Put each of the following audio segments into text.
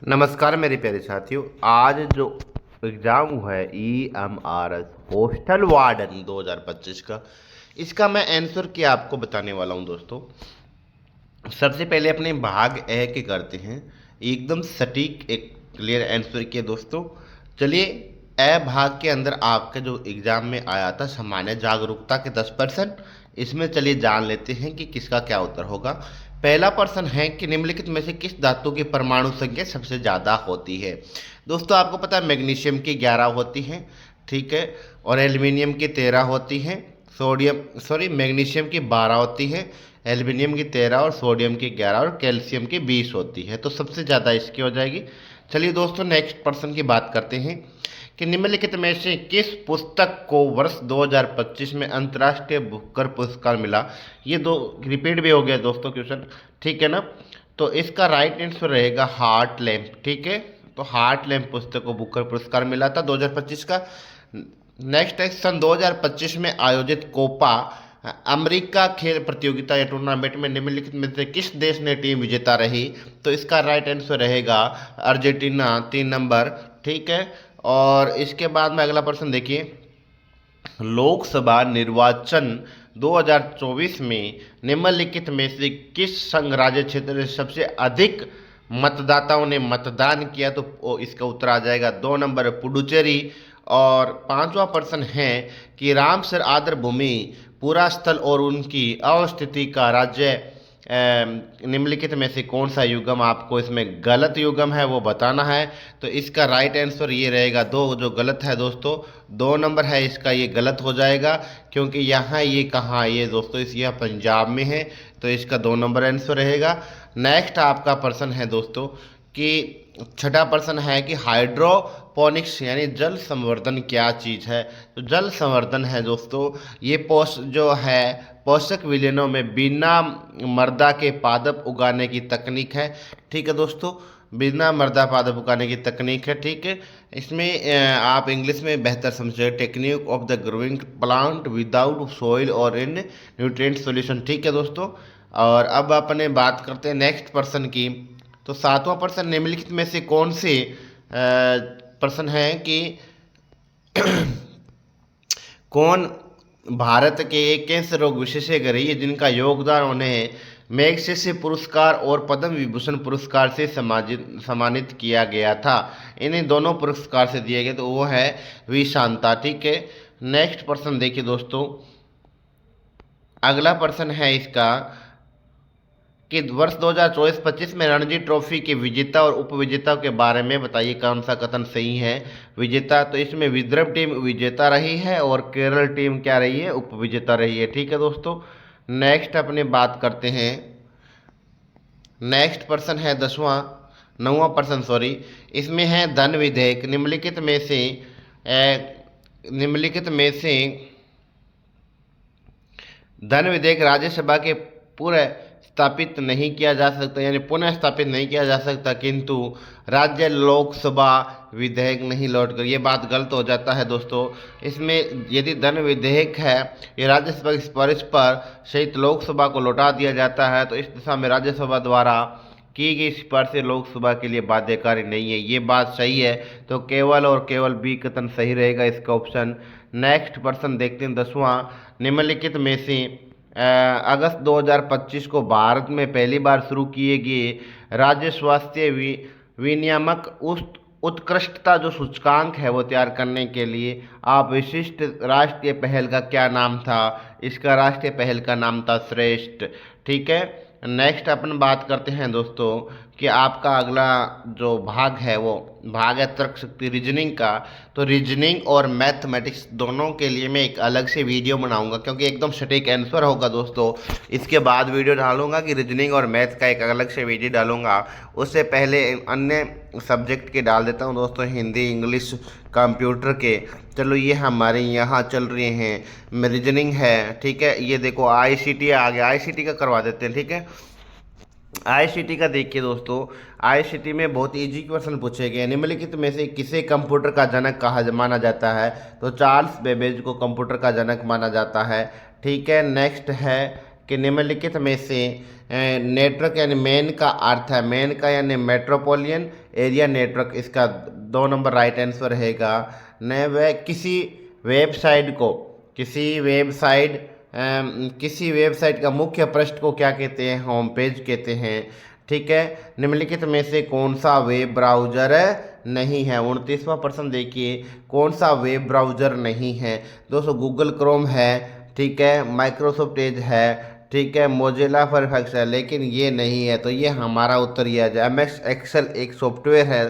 नमस्कार मेरे प्यारे साथियों। आज जो एग्ज़ाम हुआ है EMRS हॉस्टल वार्डन 2025 का, इसका मैं आंसर क्या आपको बताने वाला हूं दोस्तों। सबसे पहले अपने भाग ए के करते हैं, एकदम सटीक एक क्लियर आंसर किया दोस्तों। चलिए, ए भाग के अंदर आपके जो एग्ज़ाम में आया था सामान्य जागरूकता के 10%, इसमें चलिए जान लेते हैं कि किसका क्या उत्तर होगा। पहला प्रश्न है कि निम्नलिखित में से किस धातु की परमाणु संख्या सबसे ज़्यादा होती है। दोस्तों आपको पता है मैग्नीशियम की 11 होती हैं, ठीक है, और एल्युमिनियम की 13 होती हैं। मैग्नीशियम की 12 होती है, एल्युमिनियम की 13 और सोडियम की 11 और कैल्शियम की 20 होती है। तो सबसे ज़्यादा इसकी हो जाएगी। चलिए दोस्तों नेक्स्ट प्रश्न की बात करते हैं कि निम्नलिखित में से किस पुस्तक को वर्ष 2025 में अंतर्राष्ट्रीय बुकर पुरस्कार मिला। ये दो रिपीट भी हो गया दोस्तों क्वेश्चन, ठीक है ना। तो इसका राइट आंसर रहेगा हार्ट लैम्प, ठीक है। तो हार्ट लैम्प पुस्तक को बुकर पुरस्कार मिला था 2025 का। नेक्स्ट है सन 2025 में आयोजित कोपा अमेरिका खेल प्रतियोगिता या टूर्नामेंट में निम्नलिखित में से किस देश ने टीम विजेता रही। तो इसका राइट आंसर रहेगा अर्जेंटीना, 3 नंबर, ठीक है। और इसके बाद में अगला प्रश्न देखिए, लोकसभा निर्वाचन 2024 में निम्नलिखित में से किस संघ राज्य क्षेत्र में सबसे अधिक मतदाताओं ने मतदान किया। तो इसका उत्तर आ जाएगा 2 नंबर पुडुचेरी। और पांचवा प्रश्न है कि रामसर आदर भूमि पूरा स्थल और उनकी अवस्थिति का राज्य निम्नलिखित में से कौन सा युग्म आपको इसमें गलत युग्म है वो बताना है। तो इसका राइट आंसर ये रहेगा दो, जो गलत है दोस्तों 2 नंबर है इसका, ये गलत हो जाएगा क्योंकि यहाँ ये कहाँ ये दोस्तों इस यह पंजाब में है। तो इसका 2 नंबर आंसर रहेगा। नेक्स्ट आपका प्रश्न है दोस्तों कि छठा प्रश्न है कि हाइड्रोपोनिक्स यानी जल संवर्धन क्या चीज़ है। तो जल संवर्धन है दोस्तों ये पोषक विलयनों में बिना मृदा के पादप उगाने की तकनीक है, ठीक है दोस्तों। बिना मृदा पादप उगाने की तकनीक है, ठीक है। इसमें आप इंग्लिश में बेहतर समझे, technique of the growing plant without soil और इन न्यूट्रिएंट सॉल्यूशन, ठीक है दोस्तों। और अब अपने बात करते हैं नेक्स्ट प्रश्न की। तो सातवां प्रश्न निम्नलिखित में से कौन से प्रश्न है कि कौन भारत के एक कैंसर रोग विशेषज्ञ रही है जिनका योगदान उन्हें मैग्सेसे पुरस्कार और पद्म विभूषण पुरस्कार से सम्मानित किया गया था। इन्हें दोनों पुरस्कार से दिए गए, तो वो है वी शांता, ठीक है। नेक्स्ट प्रश्न देखिए दोस्तों, अगला प्रश्न है इसका कि वर्ष 2024-25 में रणजी ट्रॉफी के विजेता और उपविजेता के बारे में बताइए कौन सा कथन सही है। विजेता, तो इसमें विदर्भ टीम विजेता रही है और केरल टीम क्या रही है, उपविजेता रही है, ठीक है दोस्तों। नेक्स्ट अपनी बात करते हैं, नेक्स्ट प्रश्न है 9वां प्रश्न सॉरी, इसमें है धन विधेयक निम्नलिखित में से धन विधेयक राज्यसभा के पूरे स्थापित नहीं किया जा सकता, यानी पुनः स्थापित नहीं किया जा सकता, किंतु राज्य लोकसभा विधेयक नहीं लौट कर, ये बात गलत हो जाता है दोस्तों। इसमें यदि धन विधेयक है ये राज्यसभा की सिफारिश पर सहित लोकसभा को लौटा दिया जाता है, तो इस दिशा में राज्यसभा द्वारा की गई सिफारिशें लोकसभा के लिए बाध्यकारी नहीं है, ये बात सही है। तो केवल और केवल बी कथन सही रहेगा इसका ऑप्शन। नेक्स्ट प्रश्न देखते हैं 10वां, निम्नलिखित में से अगस्त 2025 को भारत में पहली बार शुरू किए गए राज्य स्वास्थ्य विनियामक उत्कृष्टता जो सूचकांक है वो तैयार करने के लिए आप विशिष्ट राष्ट्रीय पहल का क्या नाम था। इसका राष्ट्रीय पहल का नाम था श्रेष्ठ, ठीक है। नेक्स्ट अपन बात करते हैं दोस्तों कि आपका अगला जो भाग है वो भाग है तर्क शक्ति रीजनिंग का। तो रीजनिंग और मैथमेटिक्स दोनों के लिए मैं एक अलग से वीडियो बनाऊंगा क्योंकि एकदम सटीक आंसर होगा दोस्तों। इसके बाद वीडियो डालूंगा कि रीजनिंग और मैथ का एक अलग से वीडियो डालूंगा। उससे पहले अन्य सब्जेक्ट के डाल देता हूं दोस्तों, हिंदी, इंग्लिश, कंप्यूटर के। चलो ये हमारे यहाँ चल रहे हैं, रीजनिंग है, ठीक है। ये देखो ICT आ गया, ICT का करवा देते हैं, ठीक है। ICT का देखिए दोस्तों, ICT में बहुत इजी क्वेश्चन पूछे गए। निम्नलिखित में से किसे कंप्यूटर का जनक कहा माना जाता है। तो चार्ल्स बेबेज को कंप्यूटर का जनक माना जाता है, ठीक है। नेक्स्ट है कि निम्नलिखित में से नेटवर्क यानी मेन का अर्थ है, मेन का यानी मेट्रोपोलियन एरिया नेटवर्क, इसका 2 नंबर राइट आंसर रहेगा। न वह किसी वेबसाइट को, किसी वेबसाइट का मुख्य पृष्ठ को क्या कहते हैं, होम पेज कहते हैं। ठीक है, निम्नलिखित में से कौन सा वेब ब्राउज़र नहीं है, 29वां प्रश्न देखिए, कौन सा वेब ब्राउज़र नहीं है दोस्तों? गूगल क्रोम है, ठीक है, माइक्रोसॉफ्ट एज है, ठीक है, मोजिला फायरफॉक्स है, लेकिन ये नहीं है। तो ये हमारा उत्तर ये है। एमएस एक्सेल एक सॉफ्टवेयर है,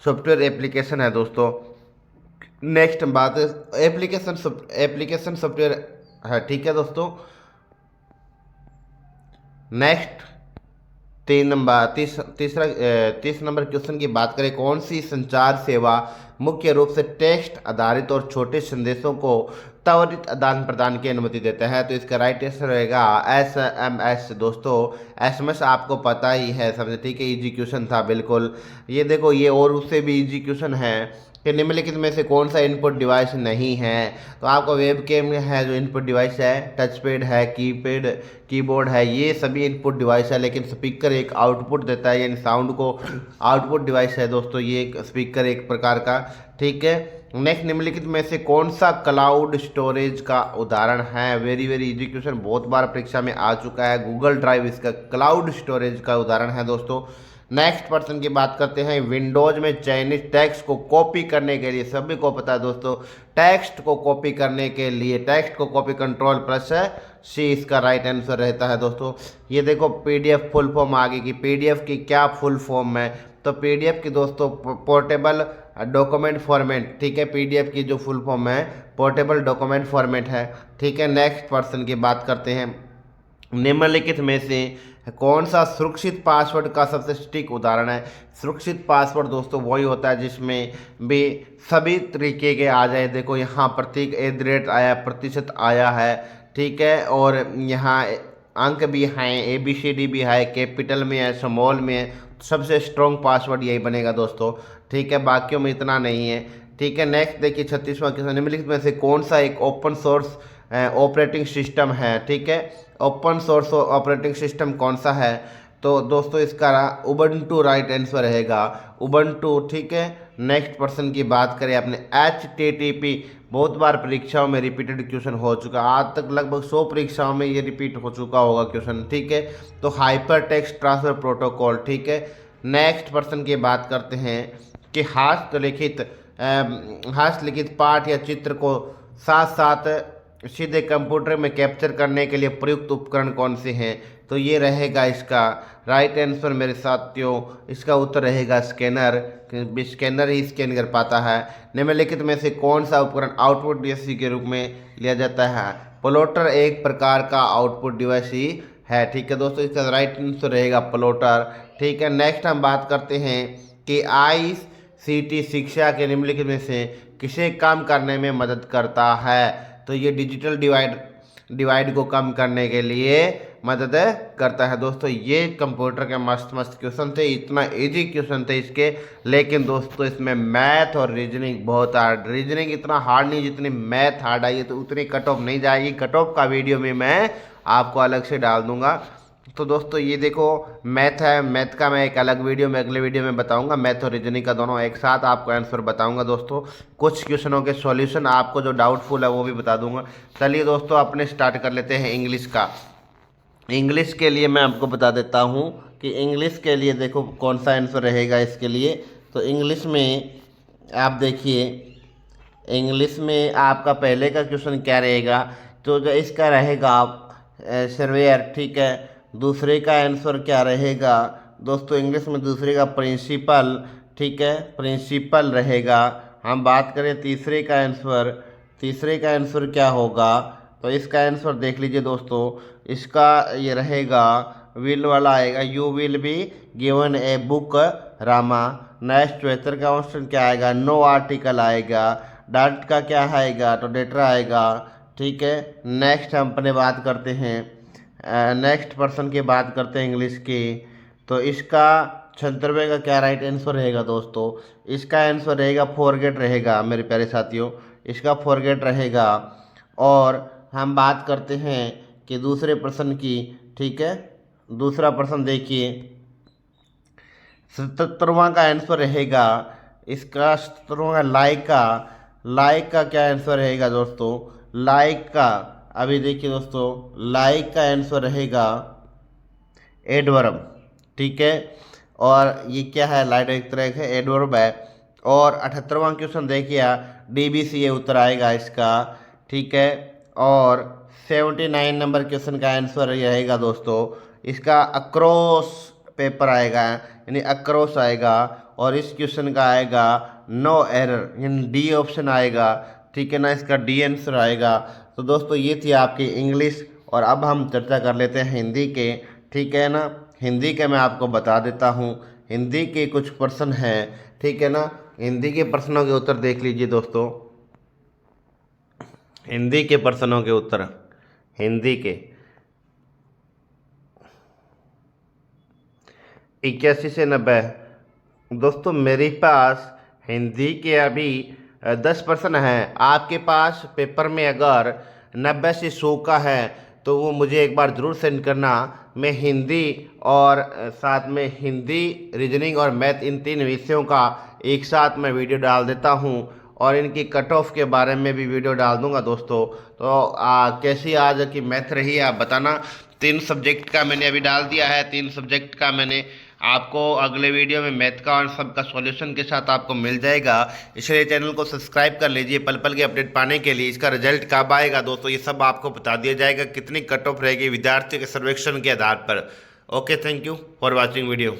सॉफ्टवेयर एप्लीकेशन है दोस्तों। नेक्स्ट बात एप्लीकेशन सॉफ्टवेयर है, ठीक है दोस्तों। नेक्स्ट 30 नंबर क्वेश्चन की बात करें, कौन सी संचार सेवा मुख्य रूप से टेक्स्ट आधारित और छोटे संदेशों को त्वरित आदान प्रदान की अनुमति देता है? तो इसका राइट आंसर रहेगा SMS दोस्तों। SMS आपको पता ही है सबसे, ठीक है, इजी क्वेश्चन था बिल्कुल। ये देखो, ये और उससे भी इजी क्वेश्चन है कि निम्नलिखित में से कौन सा इनपुट डिवाइस नहीं है? तो आपका वेब कैम है जो इनपुट डिवाइस है, टच पैड है, कीबोर्ड है, ये सभी इनपुट डिवाइस है। लेकिन स्पीकर एक आउटपुट देता है, यानी साउंड को आउटपुट डिवाइस है दोस्तों, ये एक स्पीकर एक प्रकार का। ठीक है, नेक्स्ट, निम्नलिखित में से कौन सा क्लाउड स्टोरेज का उदाहरण है? वेरी इजी क्वेश्चन, बहुत बार परीक्षा में आ चुका है। गूगल ड्राइव इसका क्लाउड स्टोरेज का उदाहरण है दोस्तों। नेक्स्ट पर्सन की बात करते हैं, विंडोज में चयनित टेक्स्ट को कॉपी करने के लिए, सभी को पता है दोस्तों, टेक्स्ट को कॉपी करने के लिए टेक्स्ट को कॉपी Ctrl+C इसका राइट आंसर रहता है दोस्तों। ये देखो, PDF फुल फॉर्म आ गई कि PDF की क्या फुल फॉर्म है? तो PDF की दोस्तों पोर्टेबल डॉक्यूमेंट फॉर्मेट, ठीक है, PDF की जो फुल फॉर्म है पोर्टेबल डॉक्यूमेंट फॉर्मेट है। ठीक है, नेक्स्ट पर्सन की बात करते हैं, निम्नलिखित में से कौन सा सुरक्षित पासवर्ड का सबसे सटीक उदाहरण है? सुरक्षित पासवर्ड दोस्तों वही होता है जिसमें भी सभी तरीके के आ जाए। देखो, यहाँ प्रतीक @ आया, प्रतिशत आया है, ठीक है, और यहाँ अंक भी हैं, ABCD भी है, कैपिटल में है, स्मॉल में है। सबसे स्ट्रॉन्ग पासवर्ड यही बनेगा दोस्तों, ठीक है, बाकियों में इतना नहीं है। ठीक है, नेक्स्ट देखिए 36वां क्वेश्चन, निम्नलिखित में से कौन सा एक ओपन सोर्स ऑपरेटिंग सिस्टम है? ठीक है, ओपन सोर्स ऑपरेटिंग सिस्टम कौन सा है? तो दोस्तों इसका उबंटू राइट आंसर रहेगा, उबंटू। ठीक है, नेक्स्ट पर्सन की बात करें अपने, HTTP बहुत बार परीक्षाओं में रिपीटेड क्वेश्चन हो चुका, आज तक लगभग 100 परीक्षाओं में ये रिपीट हो चुका होगा क्वेश्चन। ठीक है, तो हाइपर टेक्स्ट ट्रांसफर प्रोटोकॉल। ठीक है, नेक्स्ट पर्सन की बात करते हैं कि हस्तलिखित पाठ या चित्र को साथ साथ सीधे कंप्यूटर में कैप्चर करने के लिए प्रयुक्त उपकरण कौन से हैं? तो ये रहेगा इसका राइट आंसर मेरे साथियों, इसका उत्तर रहेगा स्कैनर। स्कैनर ही स्कैन कर पाता है। निम्नलिखित में से कौन सा उपकरण आउटपुट DSC के रूप में लिया जाता है? प्लॉटर एक प्रकार का आउटपुट डिवाइस ही है। ठीक है दोस्तों, इसका राइट आंसर रहेगा प्लॉटर। ठीक है, नेक्स्ट हम बात करते हैं कि ICT शिक्षा के निम्नलिखित में से किसे कम करने में मदद करता है? तो ये डिजिटल डिवाइड को कम करने के लिए मदद करता है दोस्तों। ये कंप्यूटर के मस्त क्वेश्चन थे, इतना इजी क्वेश्चन थे इसके, लेकिन दोस्तों इसमें मैथ और रीजनिंग बहुत हार्ड, रीजनिंग इतना हार्ड नहीं जितनी मैथ हार्ड आई है, तो उतनी कट ऑफ नहीं जाएगी। कट ऑफ का वीडियो में मैं आपको अलग से डाल दूंगा। तो दोस्तों ये देखो मैथ है, मैथ का मैं एक अलग वीडियो में अगले वीडियो में बताऊंगा, मैथ और रीजनिंग का दोनों एक साथ आपको आंसर बताऊंगा दोस्तों। कुछ क्वेश्चनों के सॉल्यूशन आपको जो डाउटफुल है वो भी बता दूंगा। चलिए दोस्तों अपने स्टार्ट कर लेते हैं इंग्लिश का। इंग्लिश के लिए मैं आपको बता देता हूँ कि इंग्लिश के लिए देखो कौन सा आंसर रहेगा इसके लिए। तो इंग्लिश में आप देखिए, इंग्लिश में आपका पहले का क्वेश्चन क्या रहेगा? तो जो इसका रहेगा सर्वेयर। ठीक है, दूसरे का आंसर क्या रहेगा दोस्तों? इंग्लिश में दूसरे का प्रिंसिपल। ठीक है, प्रिंसिपल रहेगा। हम बात करें तीसरे का आंसर क्या होगा? तो इसका आंसर देख लीजिए दोस्तों, इसका ये रहेगा विल वाला आएगा, you will be given a book Rama. Next weather का ऑप्शन क्या आएगा? नो आर्टिकल आएगा। डाट का क्या आएगा? तो डेटर आएगा। ठीक है, नेक्स्ट हम अपने बात करते हैं, नेक्स्ट पर्सन की बात करते हैं इंग्लिश की। तो इसका 96 का क्या राइट आंसर रहेगा दोस्तों? इसका आंसर रहेगा फॉरगेट रहेगा मेरे प्यारे साथियों, इसका फॉरगेट रहेगा। और हम बात करते हैं कि दूसरे प्रश्न की, ठीक है, दूसरा प्रश्न देखिए, 77वां का आंसर रहेगा इसका, 77वां का लाइक का क्या आंसर रहेगा दोस्तों, लाइक का, अभी देखिए दोस्तों, लाइक का आंसर रहेगा एडवर्ब, ठीक है। और ये क्या है, लाइट एक तरह का एडवर्ब है। और 78वां क्वेश्चन देखिए, DBC ये उत्तर आएगा इसका, ठीक है। और 79 नंबर क्वेश्चन का आंसर रहेगा दोस्तों इसका अक्रॉस पेपर आएगा, यानी अक्रॉस आएगा। और इस क्वेश्चन का आएगा नो एरर, यानी डी ऑप्शन आएगा, ठीक है ना, इसका डी आंसर आएगा। तो दोस्तों ये थी आपकी इंग्लिश। और अब हम चर्चा कर लेते हैं हिंदी के, ठीक है ना। हिंदी के मैं आपको बता देता हूँ, हिंदी के कुछ प्रश्न हैं, ठीक है ना। हिंदी के प्रश्नों के उत्तर देख लीजिए दोस्तों, हिंदी के प्रश्नों के उत्तर, हिंदी के 81 से 90। दोस्तों मेरे पास हिंदी के अभी 10 प्रश्न हैं। आपके पास पेपर में अगर 90 से 100 का है तो वो मुझे एक बार ज़रूर सेंड करना। मैं हिंदी और साथ में हिंदी, रीजनिंग और मैथ, इन 3 विषयों का एक साथ मैं वीडियो डाल देता हूँ। और इनकी कट ऑफ के बारे में भी वीडियो डाल दूंगा दोस्तों। तो कैसी आज की मैथ रही आप बताना। 3 सब्जेक्ट का मैंने अभी डाल दिया है, 3 सब्जेक्ट का मैंने आपको अगले वीडियो में मैथ का और सबका सॉल्यूशन के साथ आपको मिल जाएगा। इसलिए चैनल को सब्सक्राइब कर लीजिए पल पल के अपडेट पाने के लिए। इसका रिजल्ट कब आएगा दोस्तों ये सब आपको बता दिया जाएगा, कितनी कट ऑफ रहेगी विद्यार्थियों के सर्वेक्षण के आधार पर। Okay, thank you for watching video.